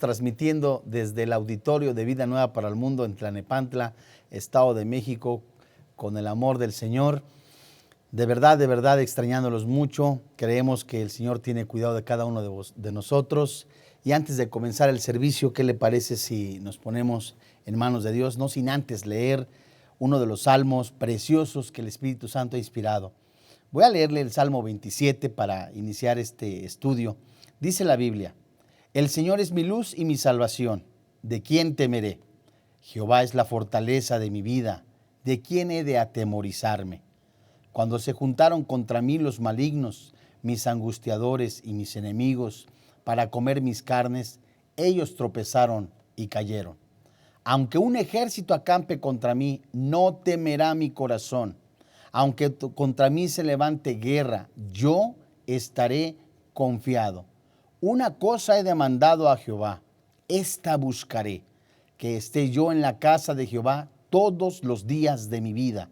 Transmitiendo desde el auditorio de Vida Nueva para el Mundo en Tlalnepantla, Estado de México, con el amor del Señor. De verdad, extrañándolos mucho. Creemos que el Señor tiene cuidado de cada uno de nosotros. Y antes de comenzar el servicio, ¿qué le parece si nos ponemos en manos de Dios? No sin antes leer uno de los salmos preciosos que el Espíritu Santo ha inspirado. Voy a leerle el Salmo 27 para iniciar este estudio. Dice la Biblia: El Señor es mi luz y mi salvación. ¿De quién temeré? Jehová es la fortaleza de mi vida. ¿De quién he de atemorizarme? Cuando se juntaron contra mí los malignos, mis angustiadores y mis enemigos, para comer mis carnes, ellos tropezaron y cayeron. Aunque un ejército acampe contra mí, no temerá mi corazón. Aunque contra mí se levante guerra, yo estaré confiado. Una cosa he demandado a Jehová, esta buscaré, que esté yo en la casa de Jehová todos los días de mi vida,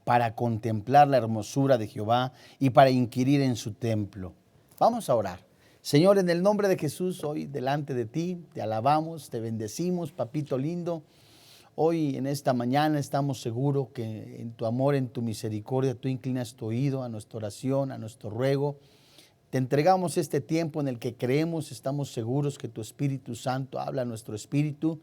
para contemplar la hermosura de Jehová y para inquirir en su templo. Vamos a orar. Señor, en el nombre de Jesús, hoy delante de ti, te alabamos, te bendecimos, papito lindo. Hoy en esta mañana estamos seguros que en tu amor, en tu misericordia, tú inclinas tu oído a nuestra oración, a nuestro ruego. Te entregamos este tiempo en el que creemos, estamos seguros que tu Espíritu Santo habla a nuestro espíritu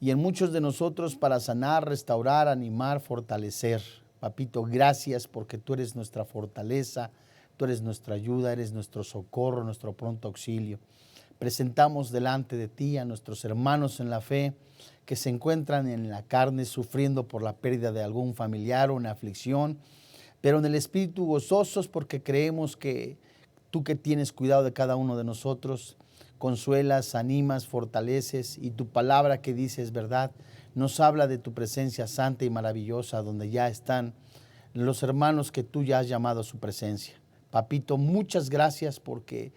y en muchos de nosotros para sanar, restaurar, animar, fortalecer. Papito, gracias porque tú eres nuestra fortaleza, tú eres nuestra ayuda, eres nuestro socorro, nuestro pronto auxilio. Presentamos delante de ti a nuestros hermanos en la fe que se encuentran en la carne sufriendo por la pérdida de algún familiar o una aflicción, pero en el espíritu gozosos porque creemos que tú, que tienes cuidado de cada uno de nosotros, consuelas, animas, fortaleces, y tu palabra que dice es verdad, nos habla de tu presencia santa y maravillosa, donde ya están los hermanos que tú ya has llamado a su presencia. Papito, muchas gracias porque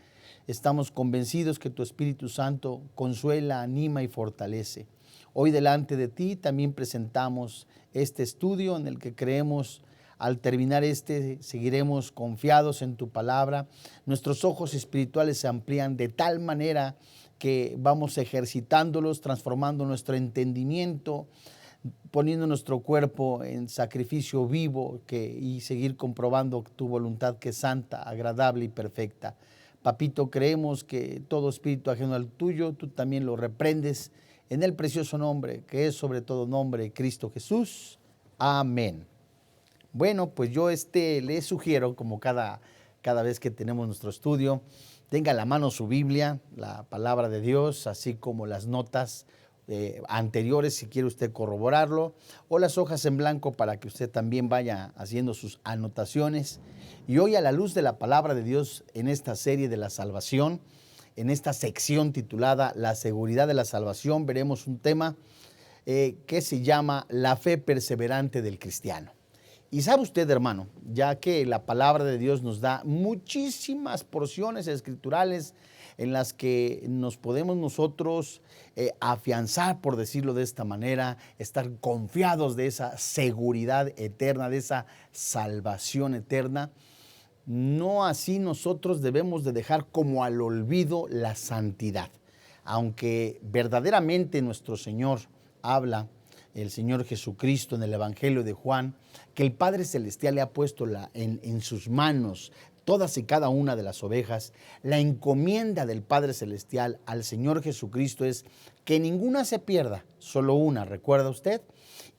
estamos convencidos que tu Espíritu Santo consuela, anima y fortalece. Hoy delante de ti también presentamos este estudio en el que creemos, al terminar seguiremos confiados en tu palabra. Nuestros ojos espirituales se amplían de tal manera que vamos ejercitándolos, transformando nuestro entendimiento, poniendo nuestro cuerpo en sacrificio vivo y seguir comprobando tu voluntad que es santa, agradable y perfecta. Papito, creemos que todo espíritu ajeno al tuyo, tú también lo reprendes en el precioso nombre, que es sobre todo nombre, Cristo Jesús. Amén. Bueno, pues yo le sugiero, como cada vez que tenemos nuestro estudio, tenga a la mano su Biblia, la palabra de Dios, así como las notas anteriores, si quiere usted corroborarlo, o las hojas en blanco para que usted también vaya haciendo sus anotaciones. Y hoy, a la luz de la palabra de Dios, en esta serie de la salvación, en esta sección titulada La seguridad de la salvación, veremos un tema que se llama la fe perseverante del cristiano. Y sabe usted, hermano, ya que la palabra de Dios nos da muchísimas porciones escriturales en las que nos podemos nosotros afianzar, por decirlo de esta manera, estar confiados de esa seguridad eterna, de esa salvación eterna. No así nosotros debemos de dejar como al olvido la santidad. Aunque verdaderamente nuestro Señor habla, el Señor Jesucristo en el Evangelio de Juan, que el Padre Celestial le ha puesto en sus manos todas y cada una de las ovejas. La encomienda del Padre Celestial al Señor Jesucristo es que ninguna se pierda, solo una, ¿recuerda usted?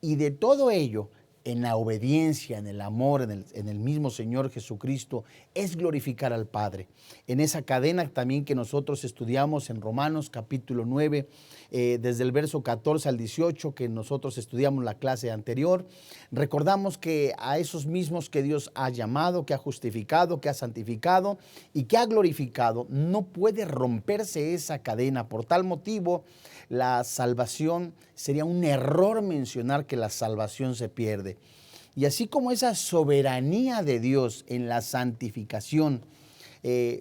Y de todo ello, en la obediencia, en el amor, en el mismo Señor Jesucristo, es glorificar al Padre. En esa cadena también que nosotros estudiamos en Romanos capítulo 9, desde el verso 14 al 18, que nosotros estudiamos la clase anterior, recordamos que a esos mismos que Dios ha llamado, que ha justificado, que ha santificado y que ha glorificado, no puede romperse esa cadena. Por tal motivo, la salvación, sería un error mencionar que la salvación se pierde. Y así como esa soberanía de Dios en la santificación,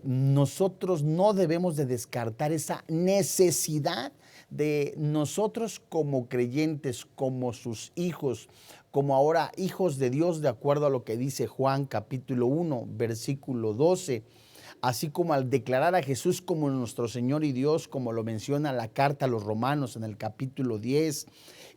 nosotros no debemos de descartar esa necesidad de nosotros como creyentes, como sus hijos, como ahora hijos de Dios, de acuerdo a lo que dice Juan capítulo 1, versículo 12. así como al declarar a Jesús como nuestro Señor y Dios, como lo menciona la carta a los Romanos en el capítulo 10.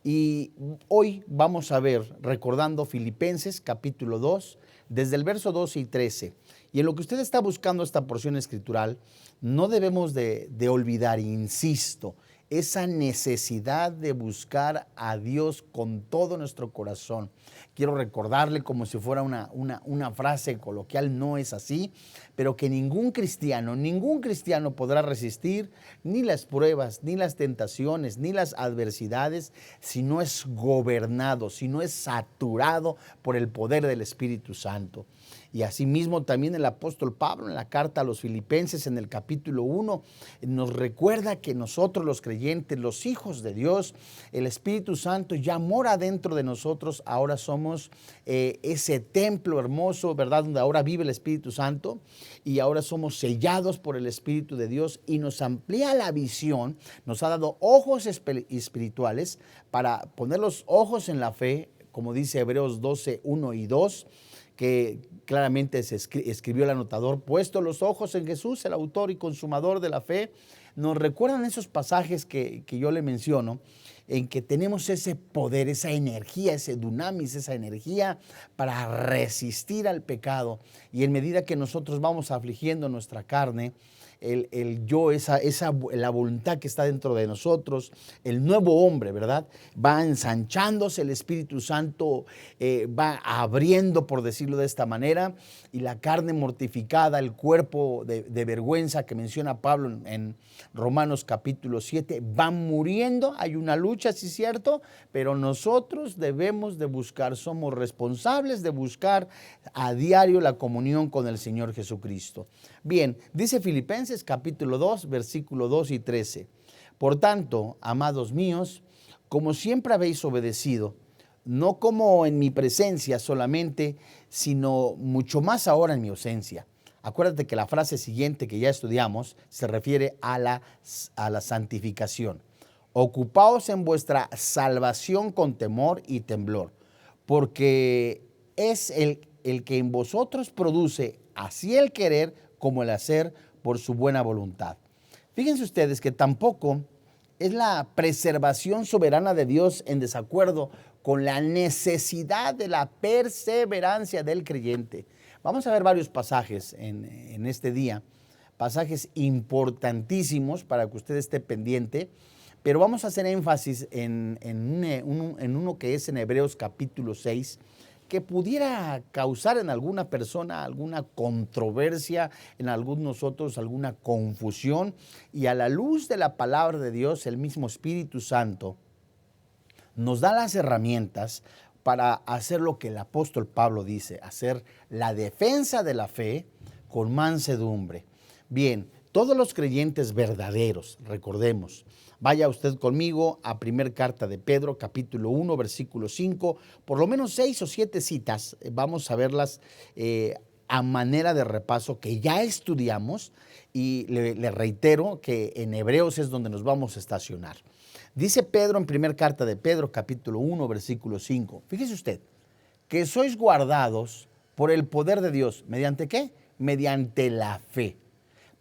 Y hoy vamos a ver, recordando Filipenses capítulo 2, desde el verso 12 y 13. Y en lo que usted está buscando esta porción escritural, no debemos de olvidar, insisto, esa necesidad de buscar a Dios con todo nuestro corazón. Quiero recordarle como si fuera una frase coloquial, no es así, pero que ningún cristiano podrá resistir ni las pruebas, ni las tentaciones, ni las adversidades, si no es gobernado, si no es saturado por el poder del Espíritu Santo. Y asimismo también el apóstol Pablo en la carta a los Filipenses en el capítulo 1 nos recuerda que nosotros los creyentes, los hijos de Dios, el Espíritu Santo ya mora dentro de nosotros. Ahora somos ese templo hermoso, ¿verdad? Donde ahora vive el Espíritu Santo y ahora somos sellados por el Espíritu de Dios y nos amplía la visión, nos ha dado ojos espirituales para poner los ojos en la fe, como dice Hebreos 12, 1 y 2, que claramente se escribió el anotador, puesto los ojos en Jesús, el autor y consumador de la fe. Nos recuerdan esos pasajes que yo le menciono, en que tenemos ese poder, esa energía, ese dunamis, esa energía para resistir al pecado. Y en medida que nosotros vamos afligiendo nuestra carne, el yo, la voluntad que está dentro de nosotros, el nuevo hombre, ¿verdad? Va ensanchándose, el Espíritu Santo va abriendo, por decirlo de esta manera, y la carne mortificada, el cuerpo de vergüenza que menciona Pablo en Romanos capítulo 7, va muriendo. Hay una lucha, sí es cierto, pero nosotros debemos de buscar, somos responsables de buscar a diario la comunión con el Señor Jesucristo. Bien, dice Filipenses capítulo 2, versículo 2 y 13. Por tanto, amados míos, como siempre habéis obedecido, no como en mi presencia solamente, sino mucho más ahora en mi ausencia. Acuérdate que la frase siguiente que ya estudiamos se refiere a la santificación. Ocupaos en vuestra salvación con temor y temblor, porque es el que en vosotros produce así el querer como el hacer por su buena voluntad. Fíjense ustedes que tampoco es la preservación soberana de Dios en desacuerdo con la necesidad de la perseverancia del creyente. Vamos a ver varios pasajes en este día, pasajes importantísimos para que usted esté pendiente, pero vamos a hacer énfasis en uno que es en Hebreos capítulo 6, que pudiera causar en alguna persona alguna controversia, en algunos nosotros alguna confusión, y a la luz de la palabra de Dios, el mismo Espíritu Santo nos da las herramientas para hacer lo que el apóstol Pablo dice, hacer la defensa de la fe con mansedumbre. Bien, todos los creyentes verdaderos, recordemos, vaya usted conmigo a primer carta de Pedro, capítulo 1, versículo 5, por lo menos 6 o 7 citas, vamos a verlas a manera de repaso que ya estudiamos, y le reitero que en Hebreos es donde nos vamos a estacionar. Dice Pedro en primer carta de Pedro, capítulo 1, versículo 5, fíjese usted, que sois guardados por el poder de Dios, ¿mediante qué? Mediante la fe,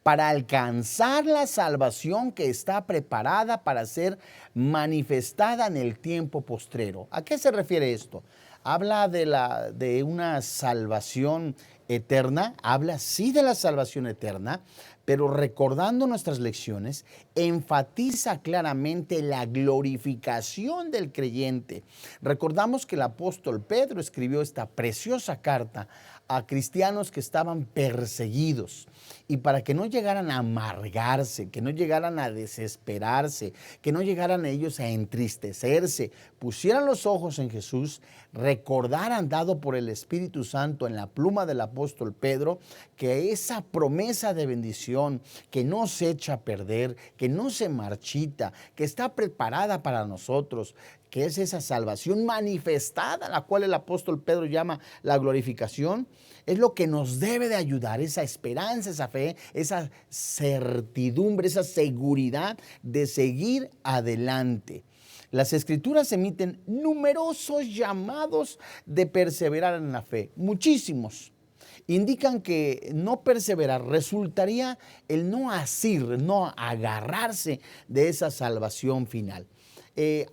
para alcanzar la salvación que está preparada para ser manifestada en el tiempo postrero. ¿A qué se refiere esto? Habla de una salvación eterna, habla sí de la salvación eterna, pero recordando nuestras lecciones, enfatiza claramente la glorificación del creyente. Recordamos que el apóstol Pedro escribió esta preciosa carta a cristianos que estaban perseguidos, y para que no llegaran a amargarse, que no llegaran a desesperarse, que no llegaran ellos a entristecerse, pusieran los ojos en Jesús, recordaran, dado por el Espíritu Santo en la pluma del apóstol Pedro, que esa promesa de bendición que no se echa a perder, que no se marchita, que está preparada para nosotros, que es esa salvación manifestada, la cual el apóstol Pedro llama la glorificación, es lo que nos debe de ayudar, esa esperanza, esa fe, esa certidumbre, esa seguridad de seguir adelante. Las Escrituras emiten numerosos llamados de perseverar en la fe, muchísimos. indican que no perseverar resultaría el no asir, no agarrarse de esa salvación final.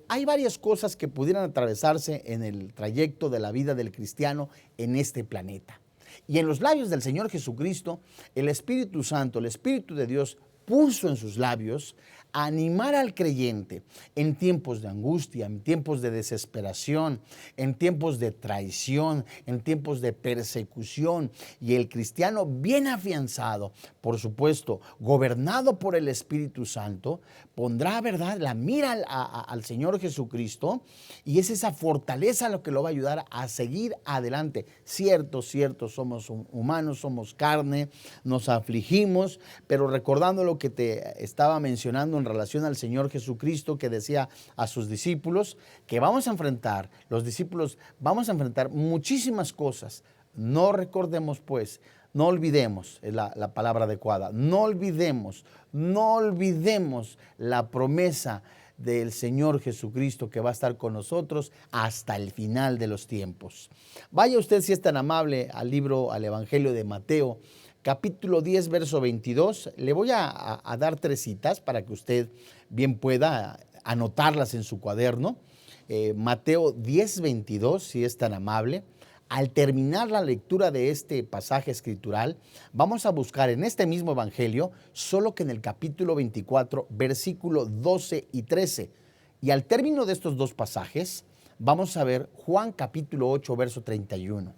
Hay varias cosas que pudieran atravesarse en el trayecto de la vida del cristiano en este planeta. Y en los labios del Señor Jesucristo, el Espíritu Santo, el Espíritu de Dios, puso en sus labios a animar al creyente en tiempos de angustia, en tiempos de desesperación, en tiempos de traición, en tiempos de persecución. Y el cristiano bien afianzado, por supuesto, gobernado por el Espíritu Santo, pondrá, ¿verdad?, la mira al Señor Jesucristo, y es esa fortaleza lo que lo va a ayudar a seguir adelante. Cierto, somos humanos, somos carne, nos afligimos, pero recordando lo que te estaba mencionando en relación al Señor Jesucristo, que decía a sus discípulos que vamos a enfrentar, los discípulos vamos a enfrentar muchísimas cosas. No recordemos pues, no olvidemos, es la palabra adecuada, no olvidemos la promesa del Señor Jesucristo, que va a estar con nosotros hasta el final de los tiempos. Vaya usted, si es tan amable, al Evangelio de Mateo, capítulo 10, verso 22. Le voy a dar 3 citas para que usted bien pueda anotarlas en su cuaderno. Mateo 10, 22, si es tan amable. Al terminar la lectura de este pasaje escritural, vamos a buscar en este mismo evangelio, solo que en el capítulo 24, versículo 12 y 13. Y al término de estos 2 pasajes, vamos a ver Juan capítulo 8, verso 31.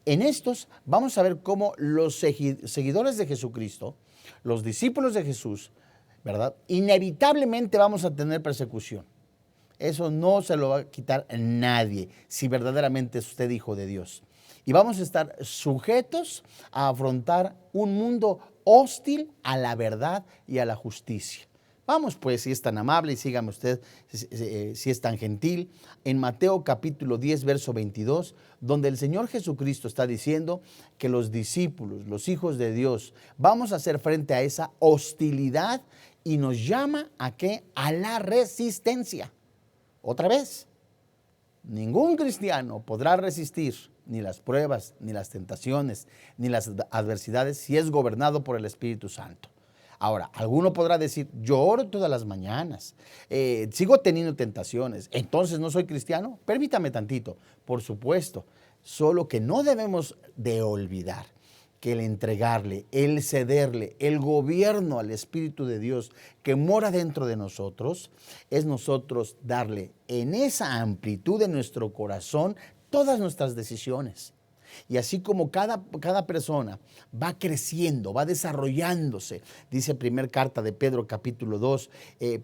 En estos vamos a ver cómo los seguidores de Jesucristo, los discípulos de Jesús, ¿verdad?, inevitablemente vamos a tener persecución. Eso no se lo va a quitar nadie si verdaderamente es usted hijo de Dios. Y vamos a estar sujetos a afrontar un mundo hostil a la verdad y a la justicia. Vamos pues, si es tan amable, y sígame usted, si es tan gentil, en Mateo capítulo 10, verso 22, donde el Señor Jesucristo está diciendo que los discípulos, los hijos de Dios, vamos a hacer frente a esa hostilidad, y nos llama ¿a qué? A la resistencia. Otra vez, ningún cristiano podrá resistir ni las pruebas, ni las tentaciones, ni las adversidades si es gobernado por el Espíritu Santo. Ahora, alguno podrá decir, yo oro todas las mañanas, sigo teniendo tentaciones, entonces no soy cristiano. Permítame tantito, por supuesto, solo que no debemos de olvidar que el entregarle, el cederle, el gobierno al Espíritu de Dios que mora dentro de nosotros, es nosotros darle en esa amplitud de nuestro corazón todas nuestras decisiones. Y así como cada persona va creciendo, va desarrollándose, dice primera carta de Pedro capítulo 2,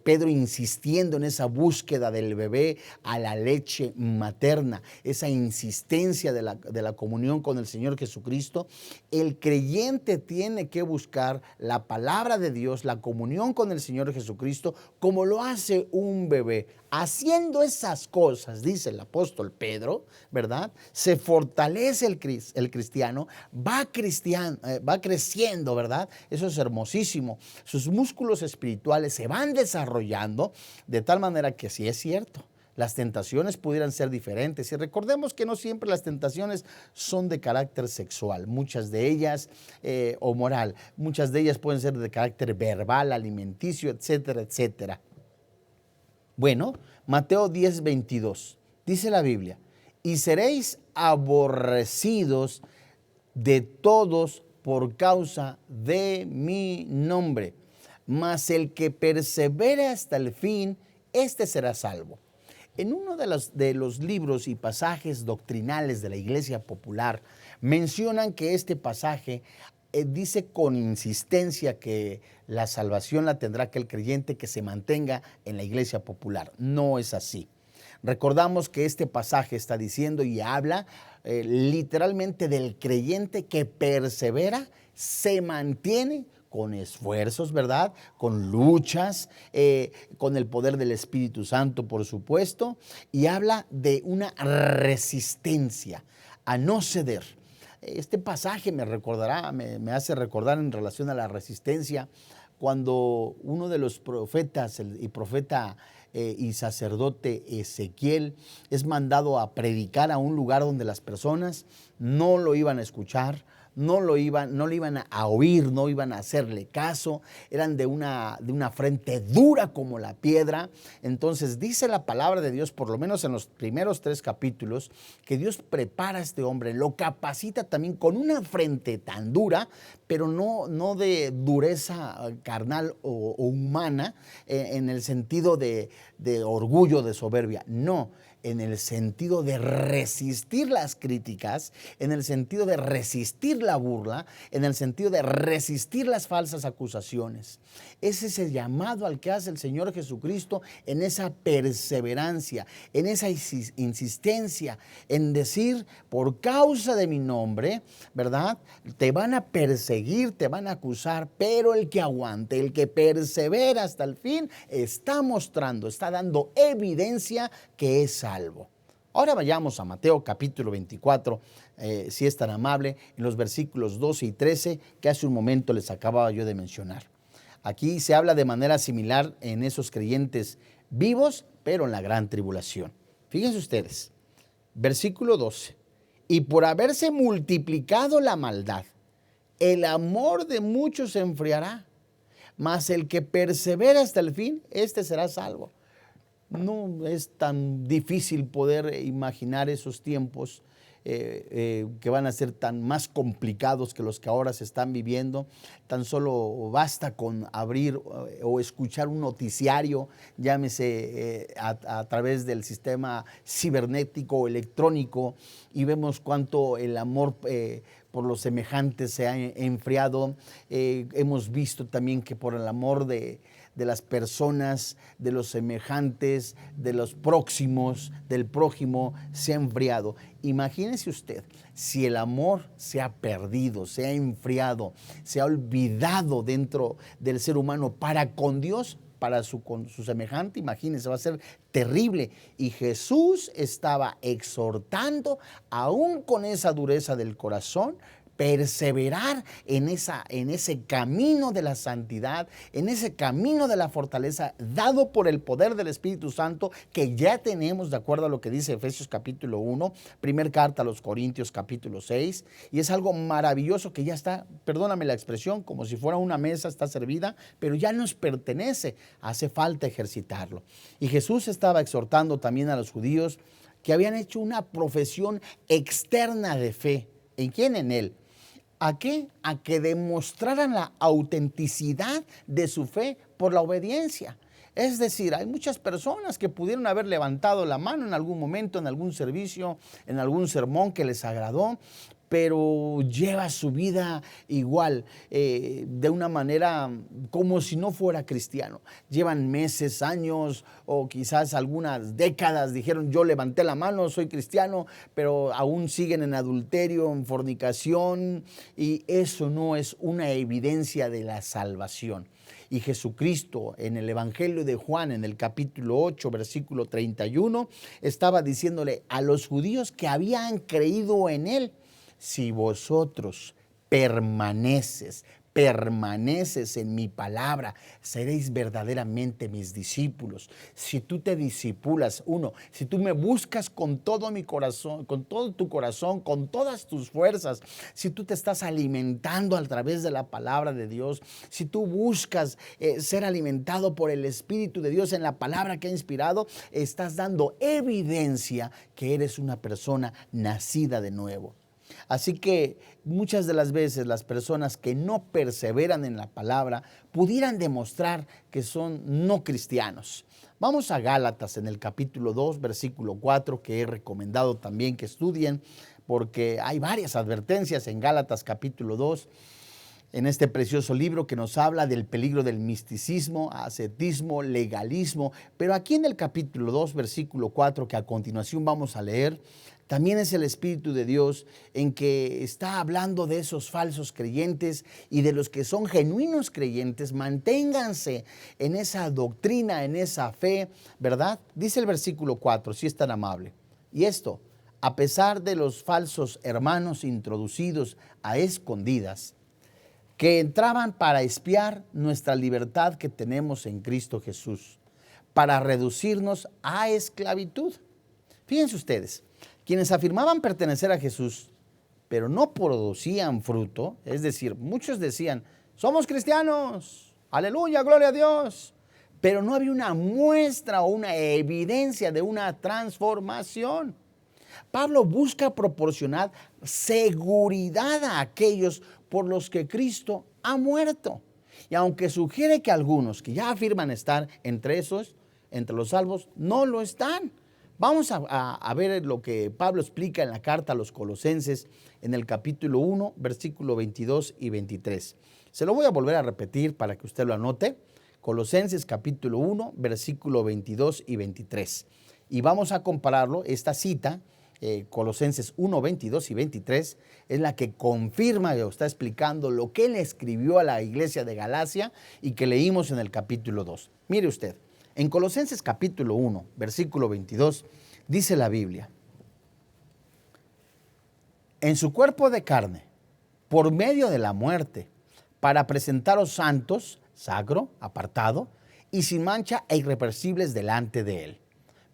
Pedro insistiendo en esa búsqueda del bebé a la leche materna, esa insistencia de la comunión con el Señor Jesucristo. El creyente tiene que buscar la palabra de Dios, la comunión con el Señor Jesucristo, como lo hace un bebé. Haciendo esas cosas, dice el apóstol Pedro, ¿verdad?, se fortalece el cristiano, va creciendo, ¿verdad? Eso es hermosísimo. Sus músculos espirituales se van desarrollando de tal manera que sí es cierto, las tentaciones pudieran ser diferentes. Y recordemos que no siempre las tentaciones son de carácter sexual, muchas de ellas, o moral, muchas de ellas pueden ser de carácter verbal, alimenticio, etcétera, etcétera. Bueno, Mateo 10, 22, dice la Biblia, y seréis aborrecidos de todos por causa de mi nombre, mas el que persevere hasta el fin, éste será salvo. En uno de los libros y pasajes doctrinales de la Iglesia Popular, mencionan que este pasaje dice con insistencia que la salvación la tendrá aquel creyente que se mantenga en la Iglesia Popular. No es así. Recordamos que este pasaje está diciendo y habla literalmente del creyente que persevera, se mantiene con esfuerzos, ¿verdad?, con luchas, con el poder del Espíritu Santo, por supuesto, y habla de una resistencia a no ceder. Este pasaje me hace recordar en relación a la resistencia, cuando uno de los profetas, el profeta y sacerdote Ezequiel, es mandado a predicar a un lugar donde las personas no lo iban a escuchar, no le iban a oír, no iban a hacerle caso, eran de una frente dura como la piedra. Entonces dice la palabra de Dios, por lo menos en los primeros 3 capítulos, que Dios prepara a este hombre, lo capacita también con una frente tan dura, pero no de dureza carnal o humana, en el sentido de orgullo, de soberbia, no, en el sentido de resistir las críticas, en el sentido de resistir la burla, en el sentido de resistir las falsas acusaciones. Ese es el llamado al que hace el Señor Jesucristo, en esa perseverancia, en esa insistencia, en decir, por causa de mi nombre, ¿verdad? Te van a perseguir, te van a acusar, pero el que aguante, el que persevera hasta el fin, está mostrando, está dando evidencia que es salvo. Ahora vayamos a Mateo capítulo 24, si es tan amable, en los versículos 12 y 13 que hace un momento les acababa yo de mencionar. Aquí se habla de manera similar en esos creyentes vivos, pero en la gran tribulación. Fíjense ustedes, versículo 12. Y por haberse multiplicado la maldad, el amor de muchos se enfriará, mas el que persevera hasta el fin, este será salvo. No es tan difícil poder imaginar esos tiempos que van a ser tan más complicados que los que ahora se están viviendo. Tan solo basta con abrir o escuchar un noticiario, llámese a través del sistema cibernético o electrónico, y vemos cuánto el amor por los semejantes se ha enfriado. Hemos visto también que por el amor de las personas, de los semejantes, de los próximos, del prójimo, se ha enfriado. Imagínese usted, si el amor se ha perdido, se ha enfriado, se ha olvidado dentro del ser humano para con Dios, con su semejante, imagínense, va a ser terrible. Y Jesús estaba exhortando, aún con esa dureza del corazón, perseverar en ese camino de la santidad, en ese camino de la fortaleza dado por el poder del Espíritu Santo que ya tenemos, de acuerdo a lo que dice Efesios capítulo 1, primer carta a los Corintios capítulo 6, y es algo maravilloso que ya está, perdóname la expresión, como si fuera una mesa, está servida, pero ya nos pertenece, hace falta ejercitarlo. Y Jesús estaba exhortando también a los judíos que habían hecho una profesión externa de fe. ¿En quién? En Él. ¿A qué? A que demostraran la autenticidad de su fe por la obediencia. Es decir, hay muchas personas que pudieron haber levantado la mano en algún momento, en algún servicio, en algún sermón que les agradó, pero lleva su vida igual, de una manera como si no fuera cristiano. Llevan meses, años o quizás algunas décadas, dijeron yo levanté la mano, soy cristiano, pero aún siguen en adulterio, en fornicación, y eso no es una evidencia de la salvación. Y Jesucristo en el Evangelio de Juan, en el capítulo 8, versículo 31, estaba diciéndole a los judíos que habían creído en Él: si vosotros permaneces en mi palabra, seréis verdaderamente mis discípulos. Si tú te discipulas, si tú me buscas con todo mi corazón, con todo tu corazón, con todas tus fuerzas, si tú te estás alimentando a través de la palabra de Dios, si tú buscas ser alimentado por el Espíritu de Dios en la palabra que ha inspirado, estás dando evidencia que eres una persona nacida de nuevo. Así que muchas de las veces las personas que no perseveran en la palabra pudieran demostrar que son no cristianos. Vamos a Gálatas en el capítulo 2, versículo 4, que he recomendado también que estudien, porque hay varias advertencias en Gálatas capítulo 2, en este precioso libro que nos habla del peligro del misticismo, ascetismo, legalismo. Pero aquí en el capítulo 2, versículo 4, que a continuación vamos a leer, también es el Espíritu de Dios en que está hablando de esos falsos creyentes y de los que son genuinos creyentes. Manténganse en esa doctrina, en esa fe, ¿verdad? Dice el versículo 4, si es tan amable. Y esto, a pesar de los falsos hermanos introducidos a escondidas, que entraban para espiar nuestra libertad que tenemos en Cristo Jesús, para reducirnos a esclavitud. Fíjense ustedes, quienes afirmaban pertenecer a Jesús pero no producían fruto. Es decir, muchos decían, somos cristianos, aleluya, gloria a Dios, pero no había una muestra o una evidencia de una transformación. Pablo busca proporcionar seguridad a aquellos por los que Cristo ha muerto. Y aunque sugiere que algunos que ya afirman estar entre los salvos, no lo están. Vamos a ver lo que Pablo explica en la carta a los Colosenses en el capítulo 1, versículo 22 y 23. Se lo voy a volver a repetir para que usted lo anote. Colosenses capítulo 1, versículo 22 y 23. Y vamos a compararlo, esta cita, Colosenses 1, 22 y 23, es la que confirma o está explicando lo que él escribió a la iglesia de Galacia y que leímos en el capítulo 2. Mire usted, en Colosenses capítulo 1, versículo 22, dice la Biblia, en su cuerpo de carne, por medio de la muerte, para presentaros santos, sacro, apartado, y sin mancha e irreversibles delante de él.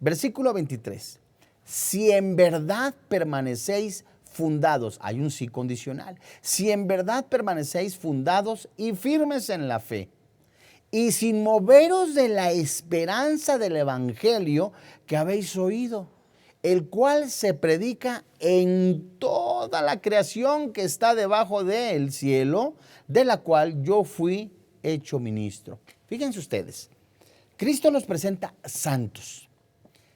Versículo 23. Si en verdad permanecéis fundados, hay un sí condicional, si en verdad permanecéis fundados y firmes en la fe, y sin moveros de la esperanza del evangelio que habéis oído, el cual se predica en toda la creación que está debajo del cielo, de la cual yo fui hecho ministro. Fíjense ustedes, Cristo los presenta santos,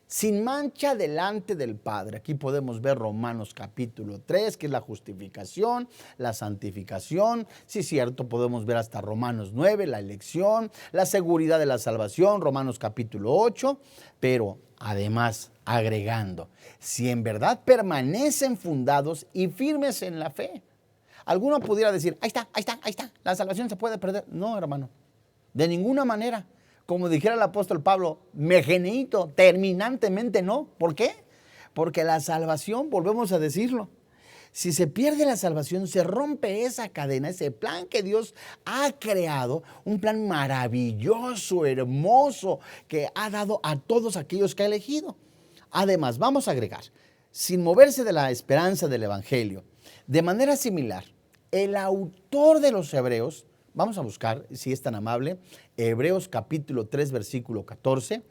sin mancha delante del Padre. Aquí podemos ver Romanos capítulo 3, que es la justificación, la santificación. Sí, es cierto, podemos ver hasta Romanos 9, la elección, la seguridad de la salvación, Romanos capítulo 8, pero además agregando, si en verdad permanecen fundados y firmes en la fe. Alguno pudiera decir, ahí está, la salvación se puede perder. No, hermano, de ninguna manera. Como dijera el apóstol Pablo, megeneito, terminantemente no. ¿Por qué? Porque la salvación, volvemos a decirlo, si se pierde la salvación, se rompe esa cadena, ese plan que Dios ha creado, un plan maravilloso, hermoso, que ha dado a todos aquellos que ha elegido. Además, vamos a agregar, sin moverse de la esperanza del evangelio, de manera similar, el autor de los Hebreos, vamos a buscar, si es tan amable, Hebreos capítulo 3, versículo 14,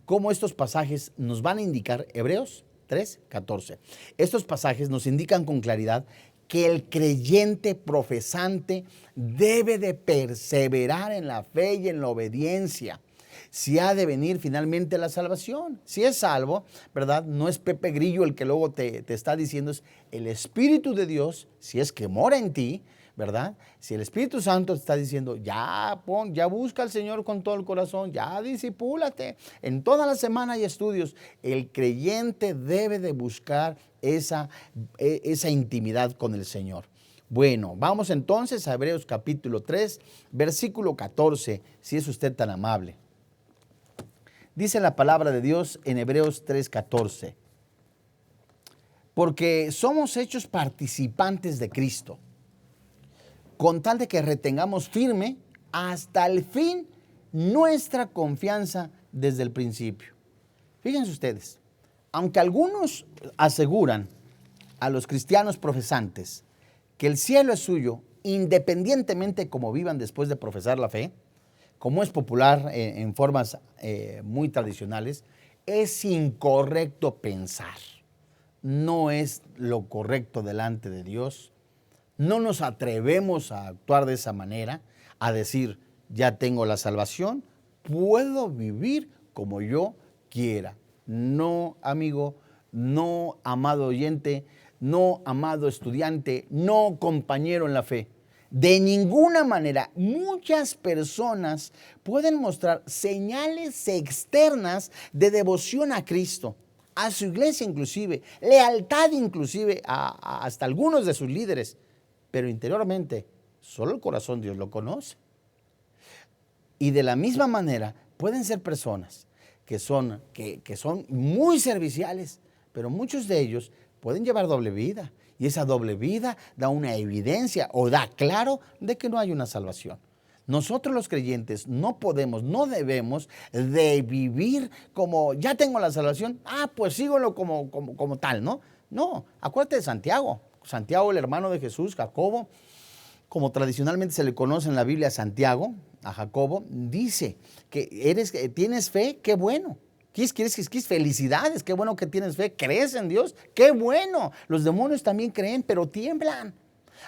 cómo estos pasajes nos van a indicar, Hebreos 3, 14. Estos pasajes nos indican con claridad que el creyente profesante debe de perseverar en la fe y en la obediencia, si ha de venir finalmente la salvación. Si es salvo, ¿verdad? No es Pepe Grillo el que luego te está diciendo, es el Espíritu de Dios, si es que mora en ti, ¿verdad? Si el Espíritu Santo te está diciendo, ya busca al Señor con todo el corazón, ya disipúlate. En toda la semana hay estudios. El creyente debe de buscar esa intimidad con el Señor. Bueno, vamos entonces a Hebreos capítulo 3, versículo 14, si es usted tan amable. Dice la palabra de Dios en Hebreos 3, 14. Porque somos hechos participantes de Cristo, con tal de que retengamos firme hasta el fin nuestra confianza desde el principio. Fíjense ustedes, aunque algunos aseguran a los cristianos profesantes que el cielo es suyo, independientemente cómo vivan después de profesar la fe, como es popular en formas muy tradicionales, es incorrecto pensar. No es lo correcto delante de Dios. No nos atrevemos a actuar de esa manera, a decir, ya tengo la salvación, puedo vivir como yo quiera. No, amigo, no, amado oyente, no, amado estudiante, no, compañero en la fe. De ninguna manera, muchas personas pueden mostrar señales externas de devoción a Cristo, a su iglesia inclusive, lealtad inclusive hasta algunos de sus líderes, pero interiormente solo el corazón Dios lo conoce. Y de la misma manera pueden ser personas que son muy serviciales, pero muchos de ellos pueden llevar doble vida. Y esa doble vida da una evidencia o da claro de que no hay una salvación. Nosotros los creyentes no podemos, no debemos de vivir como ya tengo la salvación, pues sígolo como tal, ¿no? No, acuérdate de Santiago. Santiago, el hermano de Jesús, Jacobo, como tradicionalmente se le conoce en la Biblia a Santiago, a Jacobo, dice que tienes fe, qué bueno. ¿Quieres felicidades? Qué bueno que tienes fe, crees en Dios, qué bueno. Los demonios también creen, pero tiemblan.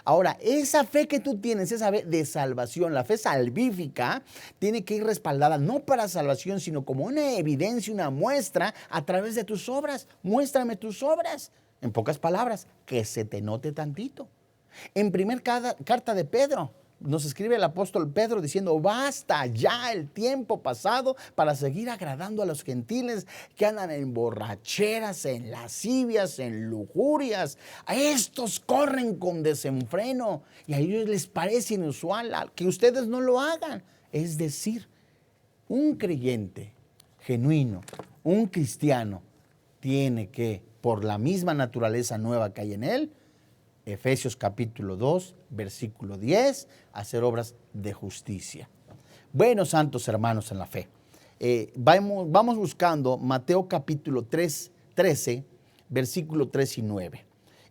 Ahora, esa fe que tú tienes, esa fe de salvación, la fe salvífica, tiene que ir respaldada no para salvación, sino como una evidencia, una muestra a través de tus obras. Muéstrame tus obras. En pocas palabras, que se te note tantito. En primer carta de Pedro, nos escribe el apóstol Pedro diciendo, basta ya el tiempo pasado para seguir agradando a los gentiles que andan en borracheras, en lascivias, en lujurias. A estos corren con desenfreno y a ellos les parece inusual que ustedes no lo hagan. Es decir, un creyente genuino, un cristiano, tiene que, por la misma naturaleza nueva que hay en él, Efesios capítulo 2, versículo 10, hacer obras de justicia. Bueno, santos hermanos en la fe, vamos buscando Mateo capítulo 13, versículo 3 y 9.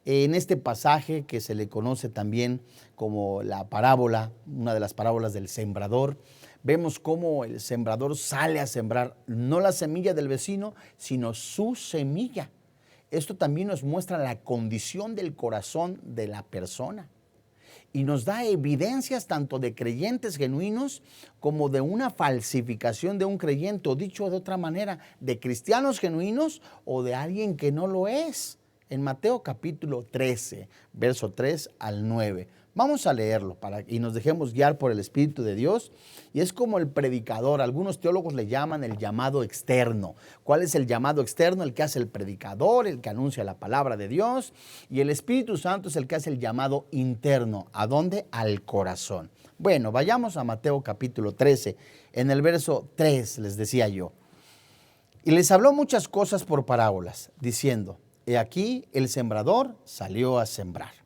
En este pasaje que se le conoce también como la parábola, una de las parábolas del sembrador, vemos cómo el sembrador sale a sembrar no la semilla del vecino, sino su semilla. Esto también nos muestra la condición del corazón de la persona y nos da evidencias tanto de creyentes genuinos como de una falsificación de un creyente, o dicho de otra manera, de cristianos genuinos o de alguien que no lo es. En Mateo capítulo 13, verso 3 al 9. Vamos a leerlo y nos dejemos guiar por el Espíritu de Dios. Y es como el predicador, algunos teólogos le llaman el llamado externo. ¿Cuál es el llamado externo? El que hace el predicador, el que anuncia la palabra de Dios. Y el Espíritu Santo es el que hace el llamado interno. ¿A dónde? Al corazón. Bueno, vayamos a Mateo capítulo 13. En el verso 3 les decía yo. Y les habló muchas cosas por parábolas, diciendo, he aquí el sembrador salió a sembrar.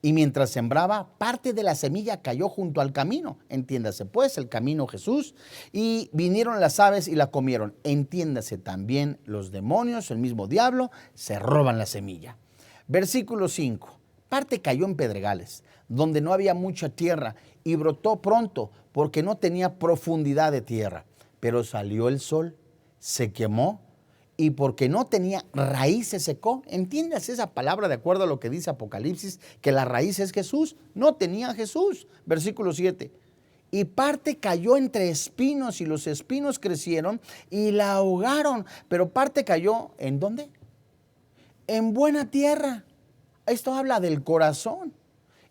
Y mientras sembraba, parte de la semilla cayó junto al camino. Entiéndase pues, el camino Jesús. Y vinieron las aves y la comieron. Entiéndase también los demonios, el mismo diablo, se roban la semilla. Versículo 5. Parte cayó en pedregales, donde no había mucha tierra, y brotó pronto, porque no tenía profundidad de tierra. Pero salió el sol, se quemó, y porque no tenía raíz se secó. ¿Entiendes esa palabra de acuerdo a lo que dice Apocalipsis? Que la raíz es Jesús. No tenía Jesús. Versículo 7. Y parte cayó entre espinos y los espinos crecieron y la ahogaron. Pero parte cayó, ¿en dónde? En buena tierra. Esto habla del corazón.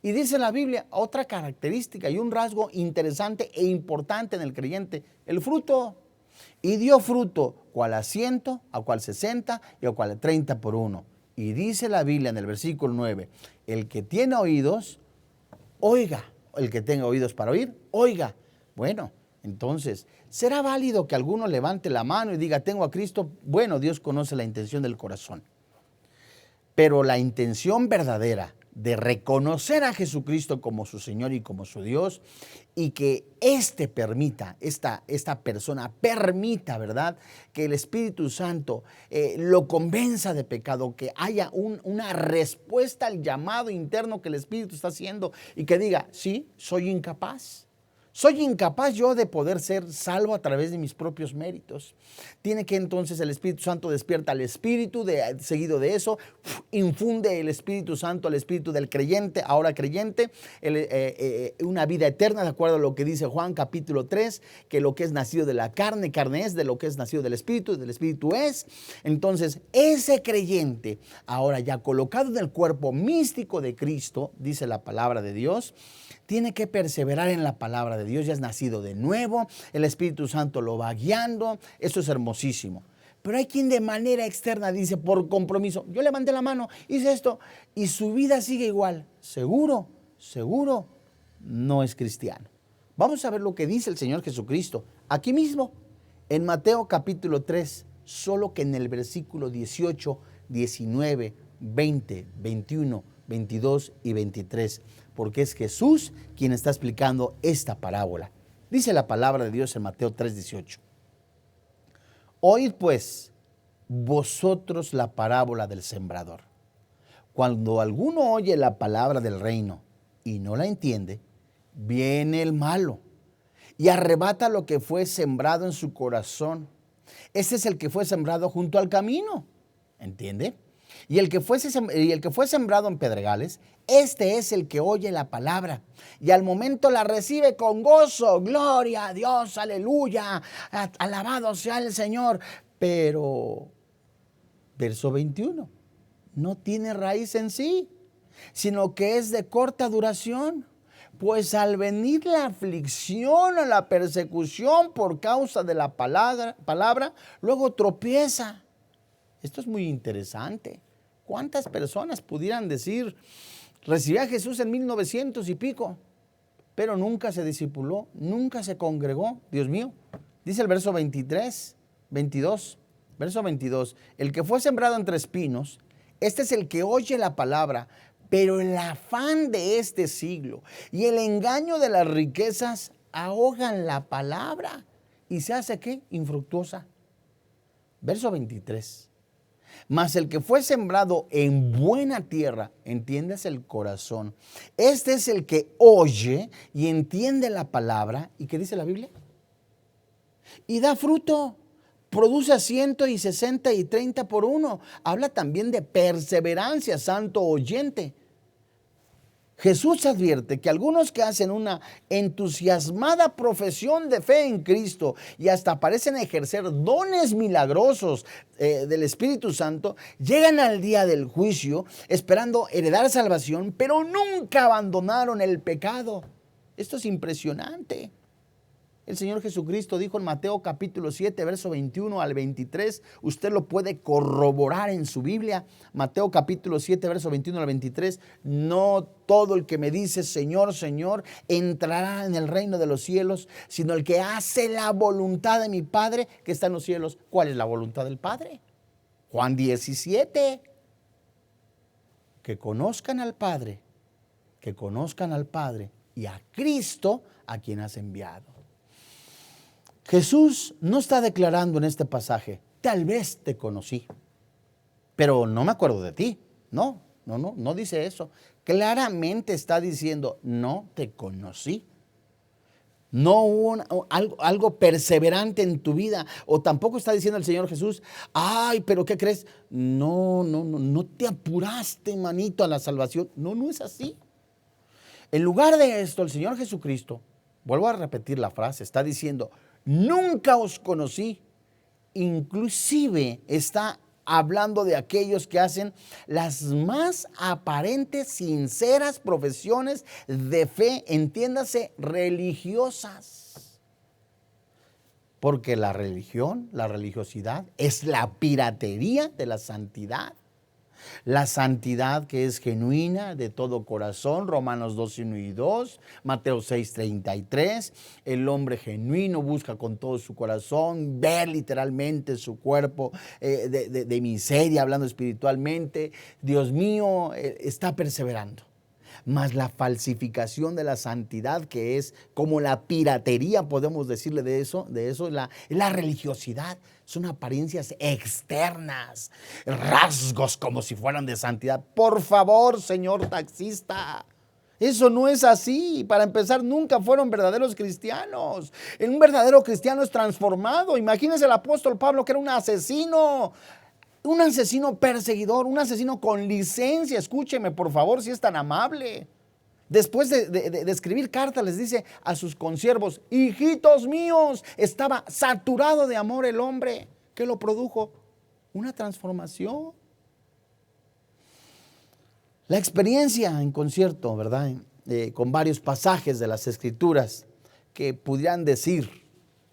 Y dice la Biblia, otra característica y un rasgo interesante e importante en el creyente, el fruto. Y dio fruto, cual a 100, a cual 60 y a cual 30 por uno. Y dice la Biblia en el versículo 9, el que tiene oídos, oiga. El que tenga oídos para oír, oiga. Bueno, entonces, ¿será válido que alguno levante la mano y diga, tengo a Cristo? Bueno, Dios conoce la intención del corazón. Pero la intención verdadera de reconocer a Jesucristo como su Señor y como su Dios, y que esta persona permita, ¿verdad?, que el Espíritu Santo lo convenza de pecado, que haya una respuesta al llamado interno que el Espíritu está haciendo y que diga, sí, soy incapaz. Soy incapaz yo de poder ser salvo a través de mis propios méritos. Tiene que entonces el Espíritu Santo despierta al Espíritu, seguido de eso, infunde el Espíritu Santo al Espíritu del creyente, ahora creyente, una vida eterna, de acuerdo a lo que dice Juan capítulo 3, que lo que es nacido de la carne, carne es, de lo que es nacido del Espíritu es. Entonces, ese creyente, ahora ya colocado en el cuerpo místico de Cristo, dice la palabra de Dios, tiene que perseverar en la palabra de Dios, ya es nacido de nuevo, el Espíritu Santo lo va guiando, eso es hermosísimo. Pero hay quien de manera externa dice, por compromiso, yo levanté la mano, hice esto, y su vida sigue igual. Seguro, no es cristiano. Vamos a ver lo que dice el Señor Jesucristo, aquí mismo, en Mateo capítulo 3, solo que en el versículo 18, 19, 20, 21, 22 y 23, porque es Jesús quien está explicando esta parábola. Dice la palabra de Dios en Mateo 3:18. Oíd pues vosotros la parábola del sembrador. Cuando alguno oye la palabra del reino y no la entiende, viene el malo y arrebata lo que fue sembrado en su corazón. Ese es el que fue sembrado junto al camino, ¿entiende? Y el que fue sembrado en pedregales, este es el que oye la palabra y al momento la recibe con gozo. Gloria a Dios, aleluya, alabado sea el Señor. Pero, verso 21, no tiene raíz en sí, sino que es de corta duración. Pues al venir la aflicción o la persecución por causa de la palabra, luego tropieza. Esto es muy interesante. ¿Cuántas personas pudieran decir, recibí a Jesús en 1900 y pico, pero nunca se discipuló, nunca se congregó? Dios mío, dice el verso 22, el que fue sembrado entre espinos, este es el que oye la palabra, pero el afán de este siglo y el engaño de las riquezas ahogan la palabra y se hace, ¿qué? Infructuosa. Verso 23. Mas el que fue sembrado en buena tierra, entiendes el corazón. Este es el que oye y entiende la palabra. ¿Y qué dice la Biblia? Y da fruto. Produce a 100 y 60 y 30 por uno. Habla también de perseverancia, santo oyente. Jesús advierte que algunos que hacen una entusiasmada profesión de fe en Cristo y hasta parecen ejercer dones milagrosos del Espíritu Santo, llegan al día del juicio esperando heredar salvación, pero nunca abandonaron el pecado. Esto es impresionante. El Señor Jesucristo dijo en Mateo capítulo 7, verso 21 al 23, usted lo puede corroborar en su Biblia, Mateo capítulo 7, verso 21 al 23, no todo el que me dice Señor, Señor, entrará en el reino de los cielos, sino el que hace la voluntad de mi Padre que está en los cielos. ¿Cuál es la voluntad del Padre? Juan 17, que conozcan al Padre y a Cristo a quien has enviado. Jesús no está declarando en este pasaje, tal vez te conocí, pero no me acuerdo de ti. No dice eso. Claramente está diciendo, no te conocí. No hubo algo perseverante en tu vida. O tampoco está diciendo el Señor Jesús, ay, pero ¿qué crees? No te apuraste, manito, a la salvación. No es así. En lugar de esto, el Señor Jesucristo, vuelvo a repetir la frase, está diciendo, nunca os conocí. Inclusive está hablando de aquellos que hacen las más aparentes, sinceras profesiones de fe, entiéndase, religiosas. Porque la religión, la religiosidad, es la piratería de la santidad. La santidad que es genuina de todo corazón, Romanos 2, 1 y 2, Mateo 6, 33, el hombre genuino busca con todo su corazón ver literalmente su cuerpo de miseria, hablando espiritualmente. Dios mío, está perseverando. Mas la falsificación de la santidad, que es como la piratería, podemos decirle de eso la religiosidad. Son apariencias externas, rasgos como si fueran de santidad. Por favor, señor taxista, eso no es así. Para empezar, nunca fueron verdaderos cristianos. Un verdadero cristiano es transformado. Imagínense el apóstol Pablo, que era un asesino perseguidor, un asesino con licencia. Escúcheme, por favor, si es tan amable. Después de escribir cartas, les dice a sus consiervos, hijitos míos, estaba saturado de amor el hombre. ¿Qué lo produjo? Una transformación. La experiencia en concierto, ¿verdad? Con varios pasajes de las Escrituras que pudieran decir,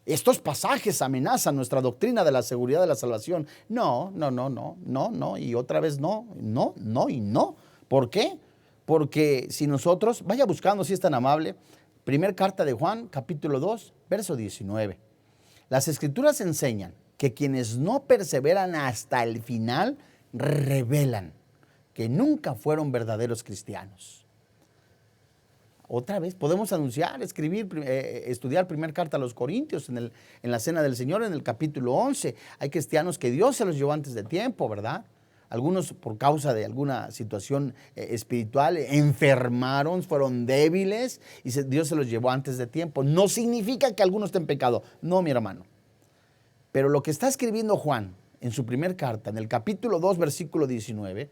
estos pasajes amenazan nuestra doctrina de la seguridad de la salvación. No, y otra vez no. ¿Por qué? Porque si nosotros, vaya buscando si es tan amable, primer carta de Juan, capítulo 2, verso 19. Las Escrituras enseñan que quienes no perseveran hasta el final revelan que nunca fueron verdaderos cristianos. Otra vez podemos anunciar, escribir, estudiar primera carta a los Corintios en la Cena del Señor, en el capítulo 11. Hay cristianos que Dios se los llevó antes de tiempo, ¿verdad? algunos por causa de alguna situación espiritual, enfermaron, fueron débiles y Dios se los llevó antes de tiempo. No significa que alguno esté en pecado, no, mi hermano. Pero lo que está escribiendo Juan en su primer carta, en el capítulo 2, versículo 19,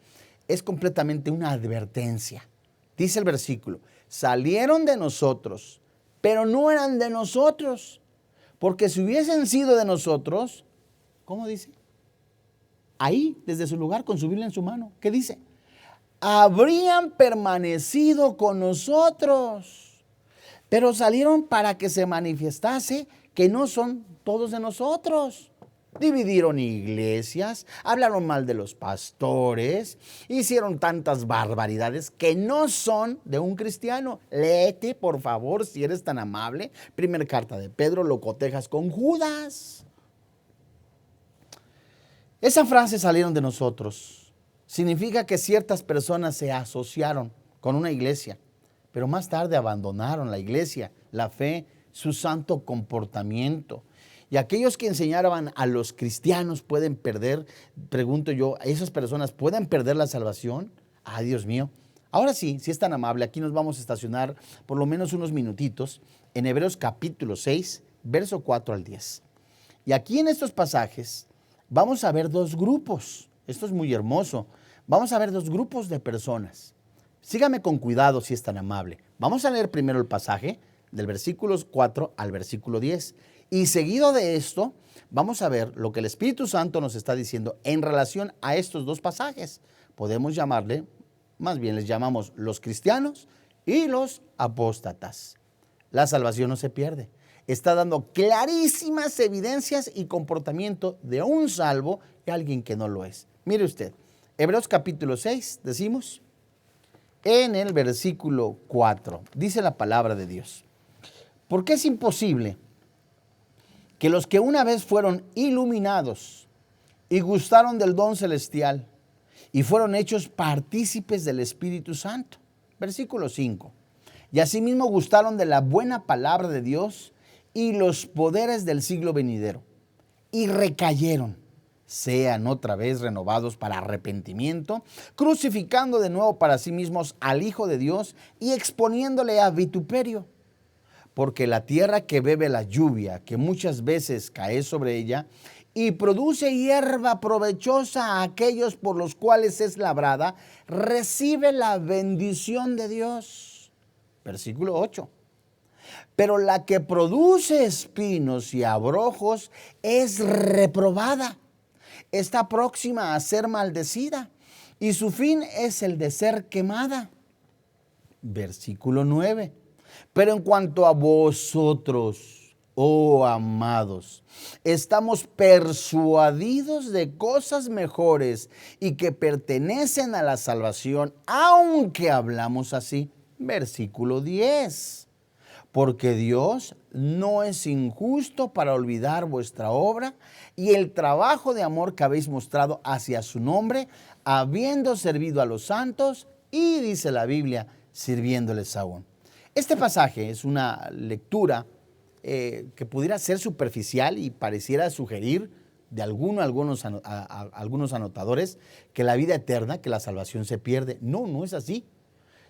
es completamente una advertencia. Dice el versículo, salieron de nosotros, pero no eran de nosotros, porque si hubiesen sido de nosotros, ¿cómo dice? Ahí, desde su lugar, con su Biblia en su mano, ¿qué dice? Habrían permanecido con nosotros, pero salieron para que se manifestase que no son todos de nosotros. Dividieron iglesias, hablaron mal de los pastores, hicieron tantas barbaridades que no son de un cristiano. Léete, por favor, si eres tan amable, primera carta de Pedro, lo cotejas con Judas. Esa frase salieron de nosotros. Significa que ciertas personas se asociaron con una iglesia, pero más tarde abandonaron la iglesia, la fe, su santo comportamiento. Y aquellos que enseñaban a los cristianos pueden perder, pregunto yo, ¿esas personas pueden perder la salvación? ¡Ay, Dios mío! Ahora sí, si es tan amable, aquí nos vamos a estacionar por lo menos unos minutitos en Hebreos capítulo 6, verso 4 al 10. Y aquí en estos pasajes vamos a ver dos grupos. Esto es muy hermoso. Vamos a ver dos grupos de personas. Sígame con cuidado si es tan amable. Vamos a leer primero el pasaje del versículo 4 al versículo 10. Y seguido de esto, vamos a ver lo que el Espíritu Santo nos está diciendo en relación a estos dos pasajes. Podemos llamarle, más bien les llamamos los cristianos y los apóstatas. La salvación no se pierde. Está dando clarísimas evidencias y comportamiento de un salvo y alguien que no lo es. Mire usted, Hebreos capítulo 6, decimos, en el versículo 4, dice la palabra de Dios. Porque es imposible que los que una vez fueron iluminados y gustaron del don celestial y fueron hechos partícipes del Espíritu Santo. Versículo 5. Y asimismo gustaron de la buena palabra de Dios y los poderes del siglo venidero, y recayeron, sean otra vez renovados para arrepentimiento, crucificando de nuevo para sí mismos al Hijo de Dios y exponiéndole a vituperio. Porque la tierra que bebe la lluvia, que muchas veces cae sobre ella, y produce hierba provechosa a aquellos por los cuales es labrada, recibe la bendición de Dios. Versículo 8. Pero la que produce espinos y abrojos es reprobada, está próxima a ser maldecida, y su fin es el de ser quemada. Versículo 9. Pero en cuanto a vosotros, oh amados, estamos persuadidos de cosas mejores y que pertenecen a la salvación, aunque hablamos así. Versículo 10. Porque Dios no es injusto para olvidar vuestra obra y el trabajo de amor que habéis mostrado hacia su nombre, habiendo servido a los santos y, dice la Biblia, sirviéndoles aún. Este pasaje es una lectura que pudiera ser superficial y pareciera sugerir de algunos anotadores que la vida eterna, que la salvación se pierde. No, no es así.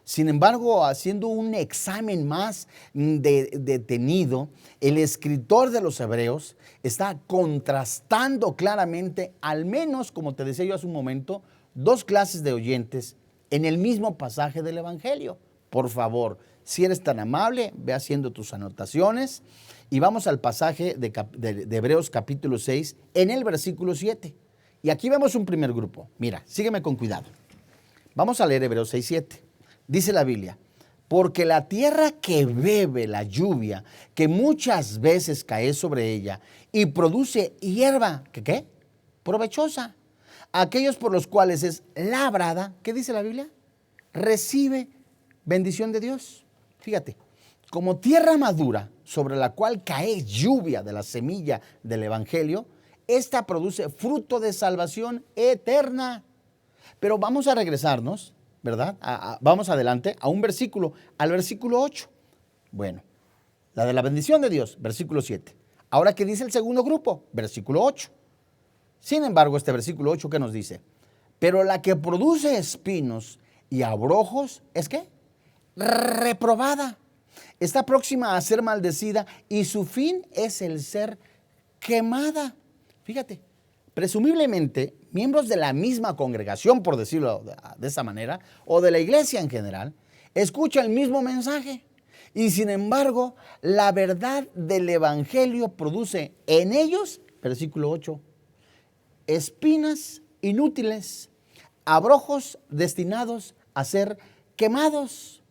Sin embargo, haciendo un examen más detenido, el escritor de los Hebreos está contrastando claramente, al menos, como te decía yo hace un momento, dos clases de oyentes en el mismo pasaje del Evangelio. Por favor, si eres tan amable, ve haciendo tus anotaciones y vamos al pasaje de Hebreos capítulo 6 en el versículo 7. Y aquí vemos un primer grupo. Mira, sígueme con cuidado. Vamos a leer Hebreos 6, 7. Dice la Biblia, porque la tierra que bebe la lluvia, que muchas veces cae sobre ella y produce hierba, ¿qué? Provechosa. Aquellos por los cuales es labrada, ¿qué dice la Biblia? Recibe bendición de Dios. Fíjate, como tierra madura sobre la cual cae lluvia de la semilla del Evangelio, esta produce fruto de salvación eterna. Pero vamos a regresarnos, ¿verdad? Vamos adelante a un versículo, al versículo 8. Bueno, la de la bendición de Dios, versículo 7. Ahora, ¿qué dice el segundo grupo? Versículo 8. Sin embargo, este versículo 8, ¿qué nos dice? Pero la que produce espinos y abrojos, ¿es qué? Reprobada. Está próxima a ser maldecida y su fin es el ser quemada. Fíjate, presumiblemente miembros de la misma congregación, por decirlo de esa manera, o de la iglesia en general, escuchan el mismo mensaje. Y sin embargo, la verdad del evangelio produce en ellos, versículo 8, espinas inútiles, abrojos destinados a ser quemados.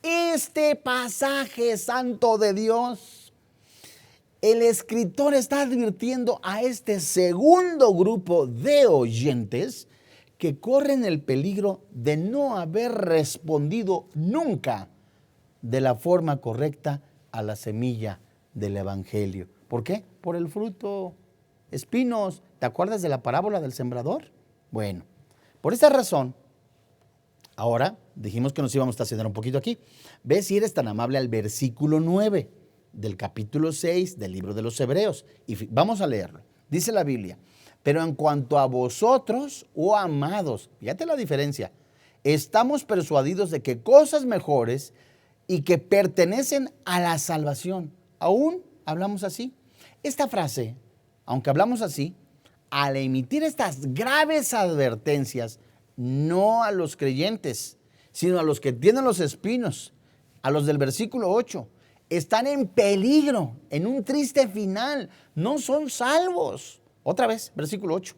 Este pasaje santo de Dios, el escritor está advirtiendo a este segundo grupo de oyentes que corren el peligro de no haber respondido nunca de la forma correcta a la semilla del evangelio. ¿Por qué? Por el fruto. Espinos. ¿Te acuerdas de la parábola del sembrador? Bueno, por esta razón, ahora dijimos que nos íbamos a estacionar un poquito aquí. Ve si eres tan amable al versículo 9 del capítulo 6 del libro de los Hebreos. Y vamos a leerlo. Dice la Biblia: pero en cuanto a vosotros, oh amados, fíjate la diferencia, estamos persuadidos de que cosas mejores y que pertenecen a la salvación. Aún hablamos así. Esta frase, aunque hablamos así, al emitir estas graves advertencias, no a los creyentes, sino a los que tienen los espinos, a los del versículo 8, están en peligro, en un triste final, no son salvos. Otra vez, versículo 8.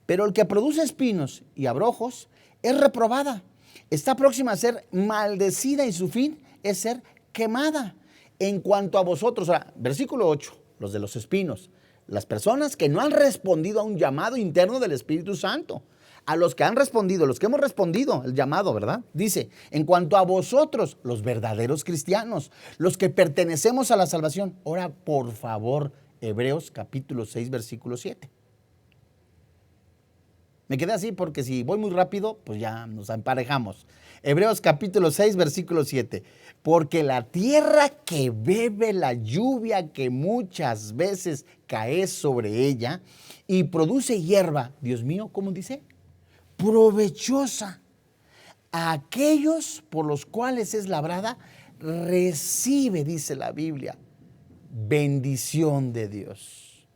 Pero el que produce espinos y abrojos es reprobada, está próxima a ser maldecida y su fin es ser quemada. En cuanto a vosotros, versículo 8, los de los espinos, las personas que no han respondido a un llamado interno del Espíritu Santo. A los que han respondido, los que hemos respondido el llamado, ¿verdad? Dice, en cuanto a vosotros, los verdaderos cristianos, los que pertenecemos a la salvación. Ahora, por favor, Hebreos capítulo 6, versículo 7. Me quedé así porque si voy muy rápido, pues ya nos emparejamos. Hebreos capítulo 6, versículo 7. Porque la tierra que bebe la lluvia que muchas veces cae sobre ella y produce hierba, Dios mío, ¿cómo dice? Provechosa. A aquellos por los cuales es labrada, recibe, dice la Biblia, bendición de Dios.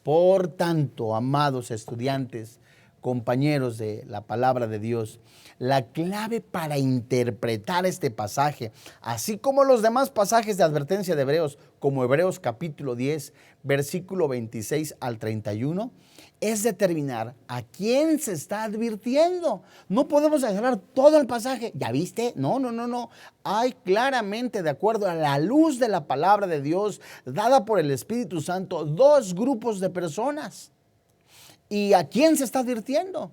Por tanto, amados estudiantes, compañeros de la palabra de Dios, la clave para interpretar este pasaje, así como los demás pasajes de advertencia de Hebreos, como Hebreos capítulo 10, versículo 26 al 31, es determinar a quién se está advirtiendo. No podemos agarrar todo el pasaje. ¿Ya viste? No. Hay claramente, de acuerdo a la luz de la palabra de Dios, dada por el Espíritu Santo, dos grupos de personas. ¿Y a quién se está advirtiendo?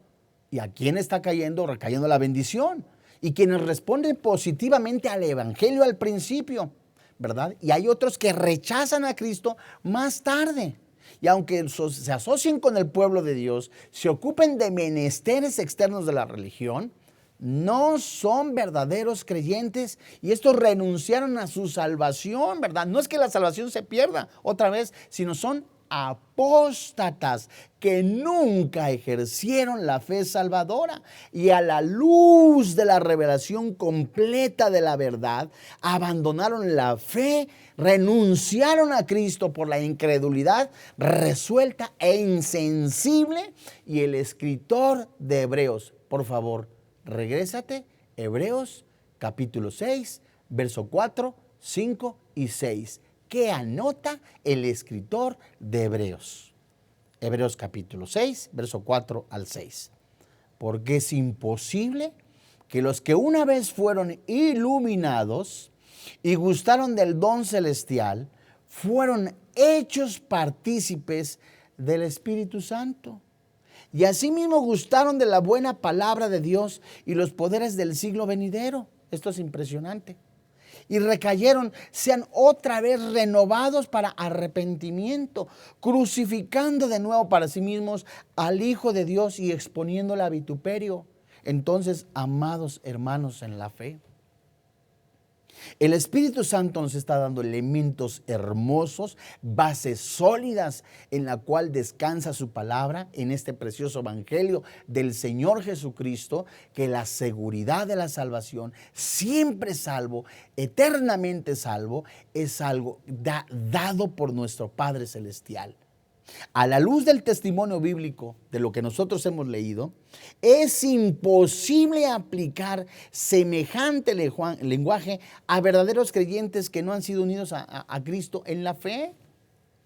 ¿Y a quién está recayendo la bendición? Y quienes responden positivamente al evangelio al principio, ¿verdad? Y hay otros que rechazan a Cristo más tarde. Y aunque se asocien con el pueblo de Dios, se ocupen de menesteres externos de la religión, no son verdaderos creyentes y estos renunciaron a su salvación, ¿verdad? No es que la salvación se pierda otra vez, sino son apóstatas que nunca ejercieron la fe salvadora y a la luz de la revelación completa de la verdad abandonaron la fe, renunciaron a Cristo por la incredulidad resuelta e insensible. Y el escritor de Hebreos, por favor, regrésate, Hebreos capítulo 6, verso 4, 5 y 6. ¿Qué anota el escritor de Hebreos? Hebreos capítulo 6, verso 4 al 6. Porque es imposible que los que una vez fueron iluminados y gustaron del don celestial, fueron hechos partícipes del Espíritu Santo. Y asimismo gustaron de la buena palabra de Dios y los poderes del siglo venidero. Esto es impresionante. Y recayeron, sean otra vez renovados para arrepentimiento, crucificando de nuevo para sí mismos al Hijo de Dios y exponiéndole a vituperio. Entonces, amados hermanos en la fe, El Espíritu Santo nos está dando elementos hermosos, bases sólidas en la cual descansa su palabra en este precioso evangelio del Señor Jesucristo, que la seguridad de la salvación, siempre salvo, eternamente salvo, es algo dado por nuestro Padre Celestial. A la luz del testimonio bíblico, de lo que nosotros hemos leído, es imposible aplicar semejante lenguaje a verdaderos creyentes que no han sido unidos a Cristo en la fe.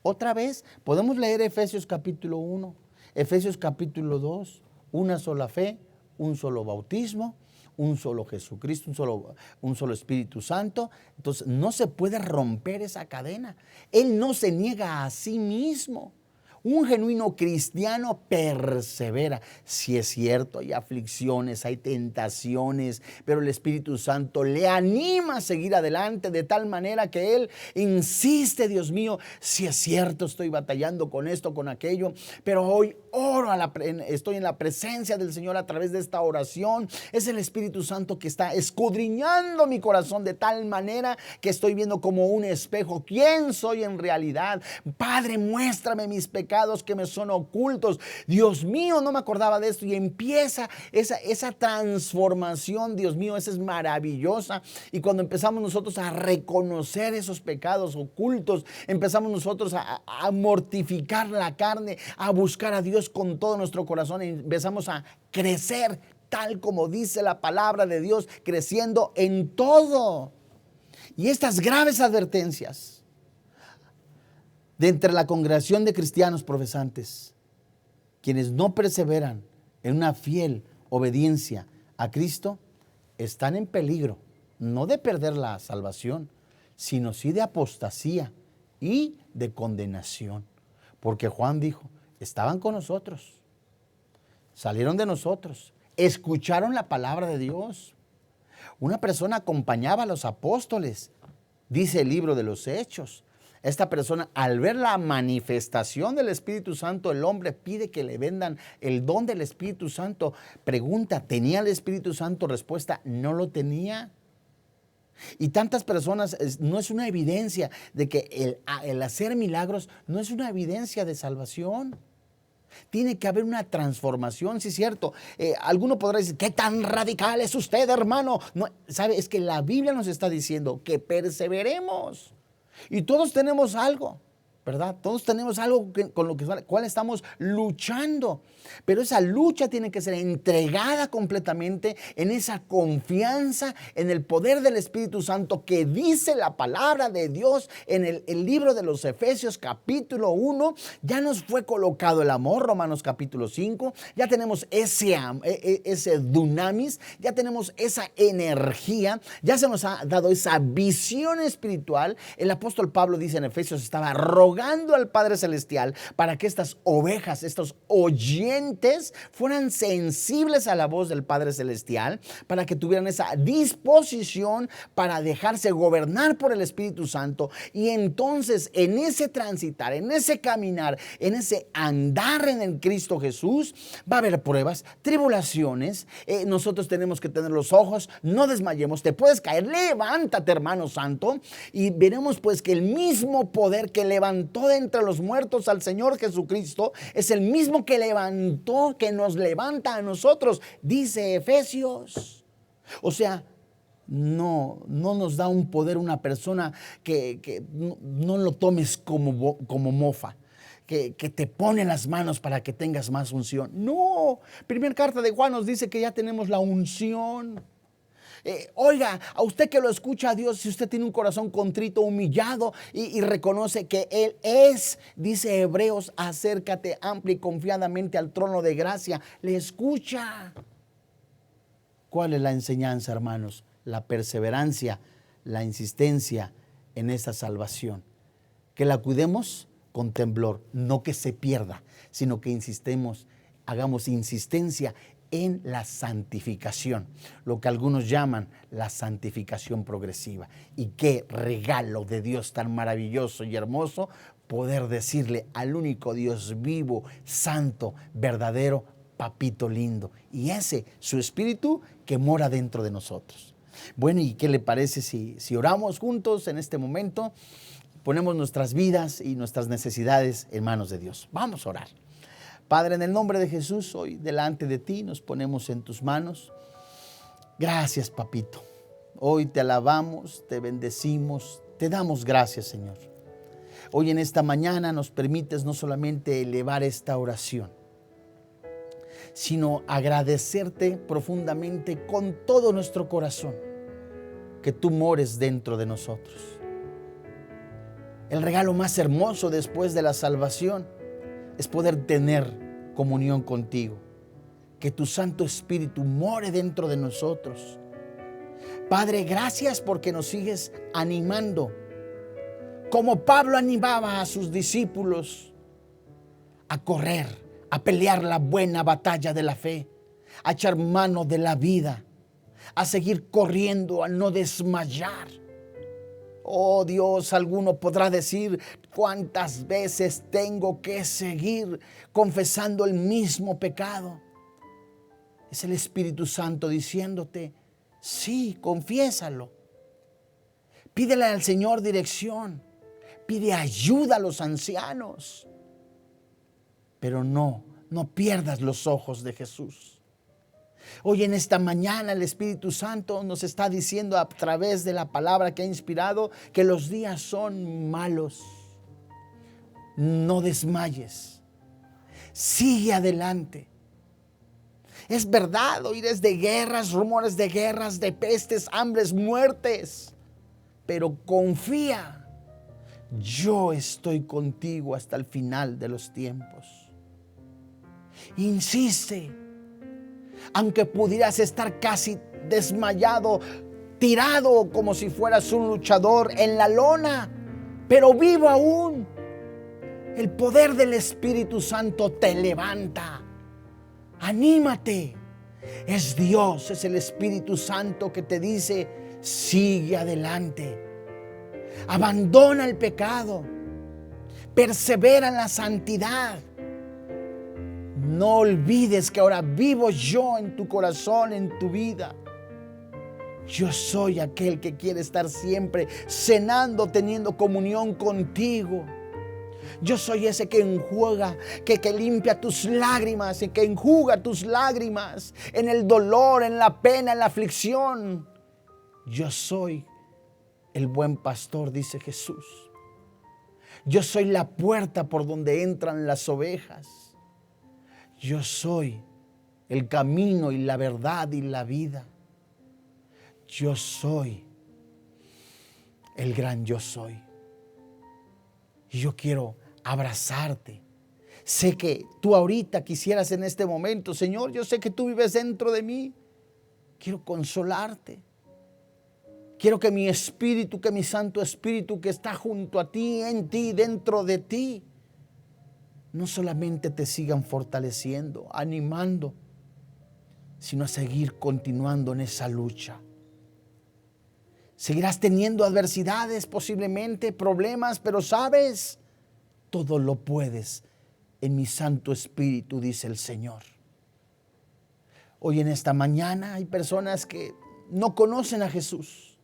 Otra vez, podemos leer Efesios capítulo 1, Efesios capítulo 2, una sola fe, un solo bautismo, un solo Jesucristo, un solo Espíritu Santo. Entonces, no se puede romper esa cadena. Él no se niega a sí mismo. Un genuino cristiano persevera. Si es cierto, hay aflicciones, hay tentaciones, pero el Espíritu Santo le anima a seguir adelante de tal manera que él insiste, Dios mío, si es cierto, estoy batallando con esto, con aquello, pero hoy oro, estoy en la presencia del Señor a través de esta oración. Es el Espíritu Santo que está escudriñando mi corazón de tal manera que estoy viendo como un espejo quién soy en realidad. Padre, muéstrame mis pecados que me son ocultos. Dios mío, no me acordaba de esto, y empieza esa transformación. Dios mío, esa es maravillosa. Y cuando empezamos nosotros a reconocer esos pecados ocultos, empezamos nosotros a mortificar la carne, a buscar a Dios con todo nuestro corazón, y empezamos a crecer tal como dice la palabra de Dios, creciendo en todo. Y estas graves advertencias de entre la congregación de cristianos profesantes, quienes no perseveran en una fiel obediencia a Cristo, están en peligro, no de perder la salvación, sino sí de apostasía y de condenación. Porque Juan dijo, estaban con nosotros, salieron de nosotros, escucharon la palabra de Dios. Una persona acompañaba a los apóstoles, dice el libro de los Hechos. Esta persona, al ver la manifestación del Espíritu Santo, el hombre pide que le vendan el don del Espíritu Santo. Pregunta, ¿tenía el Espíritu Santo? Respuesta, no lo tenía. Y tantas personas, no es una evidencia de que el hacer milagros no es una evidencia de salvación. Tiene que haber una transformación, sí es cierto. Alguno podrá decir, ¿qué tan radical es usted, hermano? No, ¿sabe? Es que la Biblia nos está diciendo que perseveremos. Y todos tenemos algo, ¿verdad? Todos tenemos algo con lo cual estamos luchando. Pero esa lucha tiene que ser entregada completamente en esa confianza en el poder del Espíritu Santo que dice la palabra de Dios en el libro de los Efesios capítulo 1. Ya nos fue colocado el amor, Romanos capítulo 5. Ya tenemos ese dunamis, ya tenemos esa energía, ya se nos ha dado esa visión espiritual. El apóstol Pablo dice en Efesios, estaba rogando al Padre Celestial para que estas ovejas, estos oyentes, fueran sensibles a la voz del Padre Celestial, para que tuvieran esa disposición para dejarse gobernar por el Espíritu Santo. Y entonces en ese transitar, en ese caminar, en ese andar en el Cristo Jesús, va a haber pruebas, tribulaciones. Nosotros tenemos que tener los ojos, no desmayemos, te puedes caer, levántate, hermano santo, y veremos pues que el mismo poder que levantó de entre los muertos al Señor Jesucristo es el mismo que nos levanta a nosotros, dice Efesios. O sea, no nos da un poder una persona que no lo tomes como mofa, que te pone las manos para que tengas más unción. No, primera carta de Juan nos dice que ya tenemos la unción. Oiga, a usted que lo escucha a Dios, si usted tiene un corazón contrito, humillado y reconoce que Él es, dice Hebreos, acércate amplia y confiadamente al trono de gracia, le escucha. ¿Cuál es la enseñanza, hermanos? La perseverancia, la insistencia en esta salvación. Que la cuidemos con temblor, no que se pierda, sino que hagamos insistencia en la santificación, lo que algunos llaman la santificación progresiva. Y qué regalo de Dios tan maravilloso y hermoso poder decirle al único Dios vivo, santo, verdadero, papito lindo, y ese su espíritu que mora dentro de nosotros. Bueno, ¿y qué le parece si oramos juntos en este momento? Ponemos nuestras vidas y nuestras necesidades en manos de Dios. Vamos a orar. Padre, en el nombre de Jesús, hoy delante de ti nos ponemos en tus manos. Gracias, papito. Hoy te alabamos, te bendecimos, te damos gracias, Señor. Hoy en esta mañana nos permites no solamente elevar esta oración, sino agradecerte profundamente con todo nuestro corazón que tú mores dentro de nosotros. El regalo más hermoso después de la salvación es poder tener comunión contigo, que tu Santo Espíritu more dentro de nosotros. Padre, gracias porque nos sigues animando, como Pablo animaba a sus discípulos a correr, a pelear la buena batalla de la fe, a echar mano de la vida, a seguir corriendo, a no desmayar. Oh Dios, alguno podrá decir: ¿cuántas veces tengo que seguir confesando el mismo pecado? Es el Espíritu Santo diciéndote: sí, confiésalo. Pídele al Señor dirección, pide ayuda a los ancianos, pero no pierdas los ojos de Jesús. Hoy en esta mañana el Espíritu Santo nos está diciendo a través de la palabra que ha inspirado que los días son malos. No desmayes, sigue adelante. Es verdad, oíres de guerras, rumores de guerras, de pestes, hambres, muertes, pero confía, yo estoy contigo hasta el final de los tiempos. Insiste. Aunque pudieras estar casi desmayado, tirado como si fueras un luchador en la lona, pero vivo aún. El poder del Espíritu Santo te levanta. Anímate. Es Dios, es el Espíritu Santo que te dice: sigue adelante. Abandona el pecado. Persevera en la santidad. No olvides que ahora vivo yo en tu corazón, en tu vida. Yo soy aquel que quiere estar siempre cenando, teniendo comunión contigo. Yo soy ese que enjuaga, que limpia tus lágrimas, que enjuga tus lágrimas en el dolor, en la pena, en la aflicción. Yo soy el buen pastor, dice Jesús. Yo soy la puerta por donde entran las ovejas. Yo soy el camino y la verdad y la vida. Yo soy el gran yo soy. Y yo quiero abrazarte. Sé que tú ahorita quisieras en este momento: Señor, yo sé que tú vives dentro de mí. Quiero consolarte. Quiero que mi espíritu, que mi Santo Espíritu que está junto a ti, en ti, dentro de ti, no solamente te sigan fortaleciendo, animando, sino a seguir continuando en esa lucha. Seguirás teniendo adversidades, posiblemente problemas, pero sabes, todo lo puedes en mi Santo Espíritu, dice el Señor. Hoy en esta mañana hay personas que no conocen a Jesús,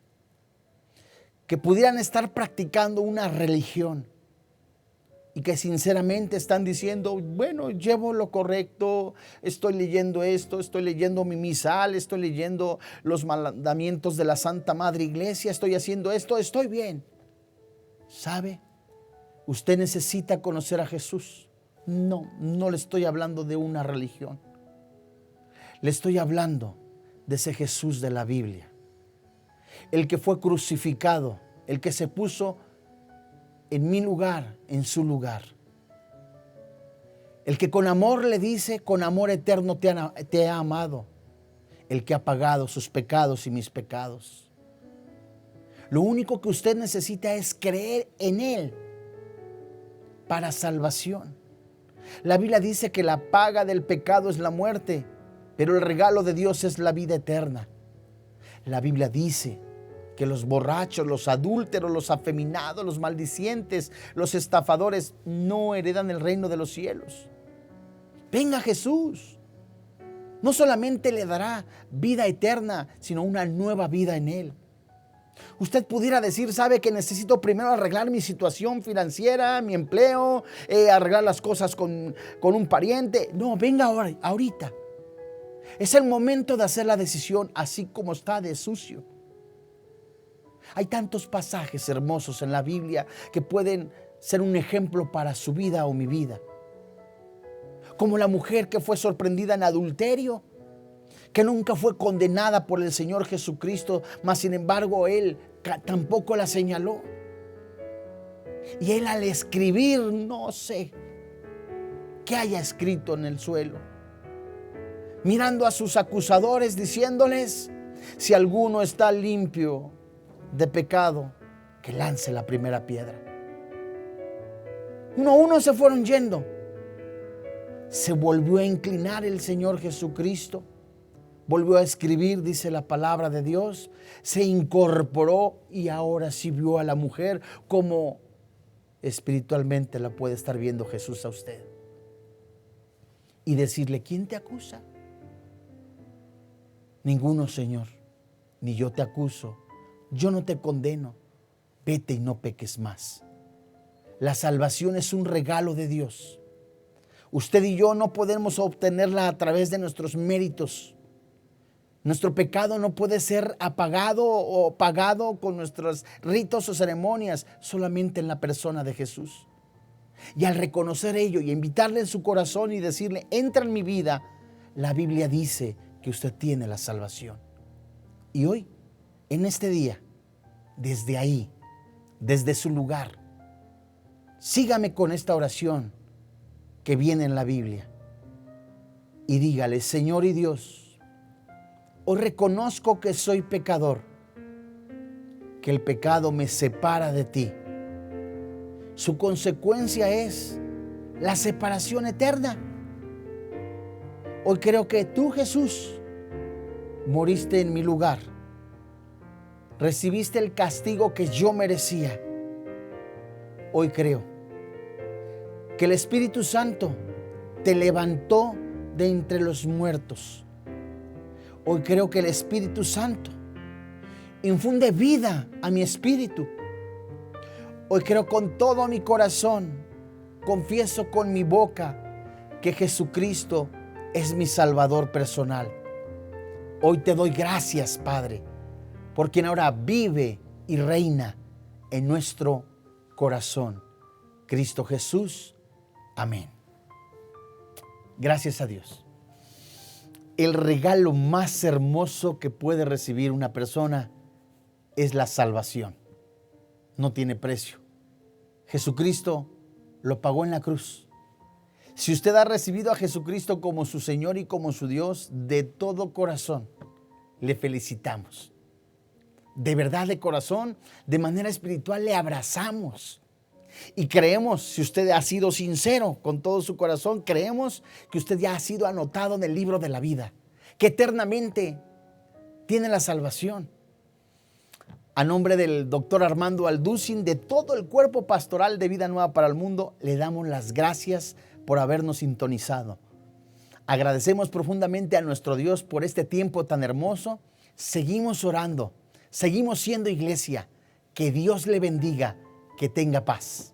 que pudieran estar practicando una religión y que sinceramente están diciendo: bueno, llevo lo correcto, estoy leyendo esto, estoy leyendo mi misal, estoy leyendo los mandamientos de la Santa Madre Iglesia, estoy haciendo esto, estoy bien. ¿Sabe? Usted necesita conocer a Jesús. No le estoy hablando de una religión. Le estoy hablando de ese Jesús de la Biblia. El que fue crucificado, el que se puso en mi lugar, en su lugar. El que con amor le dice: con amor eterno te ha amado. El que ha pagado sus pecados y mis pecados. Lo único que usted necesita es creer en Él para salvación. La Biblia dice que la paga del pecado es la muerte, pero el regalo de Dios es la vida eterna. La Biblia dice que los borrachos, los adúlteros, los afeminados, los maldicientes, los estafadores no heredan el reino de los cielos. Venga Jesús. No solamente le dará vida eterna, sino una nueva vida en Él. Usted pudiera decir, sabe que necesito primero arreglar mi situación financiera, mi empleo, arreglar las cosas con un pariente. No, venga ahorita. Es el momento de hacer la decisión así como está de sucio. Hay tantos pasajes hermosos en la Biblia que pueden ser un ejemplo para su vida o mi vida. Como la mujer que fue sorprendida en adulterio, que nunca fue condenada por el Señor Jesucristo, mas sin embargo Él tampoco la señaló. Y Él al escribir, no sé qué haya escrito en el suelo, mirando a sus acusadores, diciéndoles, si alguno está limpio de pecado, que lance la primera piedra. Uno a uno se fueron yendo. Se volvió a inclinar el Señor Jesucristo. Volvió a escribir, dice la palabra de Dios. Se incorporó y ahora sí vio a la mujer como espiritualmente la puede estar viendo Jesús a usted. Y decirle, ¿quién te acusa? Ninguno, Señor, ni yo te acuso. Yo no te condeno. Vete y no peques más. La salvación es un regalo de Dios. Usted y yo no podemos obtenerla a través de nuestros méritos. Nuestro pecado no puede ser apagado o pagado con nuestros ritos o ceremonias, solamente en la persona de Jesús. Y al reconocer ello y invitarle en su corazón y decirle, entra en mi vida, la Biblia dice que usted tiene la salvación. Y hoy, en este día, desde ahí, desde su lugar, sígame con esta oración que viene en la Biblia y dígale, Señor y Dios, hoy reconozco que soy pecador, que el pecado me separa de ti. Su consecuencia es la separación eterna. Hoy creo que tú, Jesús, moriste en mi lugar. Recibiste el castigo que yo merecía. Hoy creo que el Espíritu Santo te levantó de entre los muertos. Hoy creo que el Espíritu Santo infunde vida a mi espíritu. Hoy creo con todo mi corazón, confieso con mi boca que Jesucristo es mi Salvador personal. Hoy te doy gracias, Padre, por quien ahora vive y reina en nuestro corazón. Cristo Jesús. Amén. Gracias a Dios. El regalo más hermoso que puede recibir una persona es la salvación. No tiene precio. Jesucristo lo pagó en la cruz. Si usted ha recibido a Jesucristo como su Señor y como su Dios, de todo corazón, le felicitamos. De verdad, de corazón, de manera espiritual, le abrazamos. Y creemos, si usted ha sido sincero con todo su corazón, creemos que usted ya ha sido anotado en el libro de la vida, que eternamente tiene la salvación. A nombre del doctor Armando Alducin, de todo el cuerpo pastoral de Vida Nueva para el Mundo, le damos las gracias por habernos sintonizado. Agradecemos profundamente a nuestro Dios por este tiempo tan hermoso. Seguimos orando, seguimos siendo iglesia. Que Dios le bendiga, que tenga paz.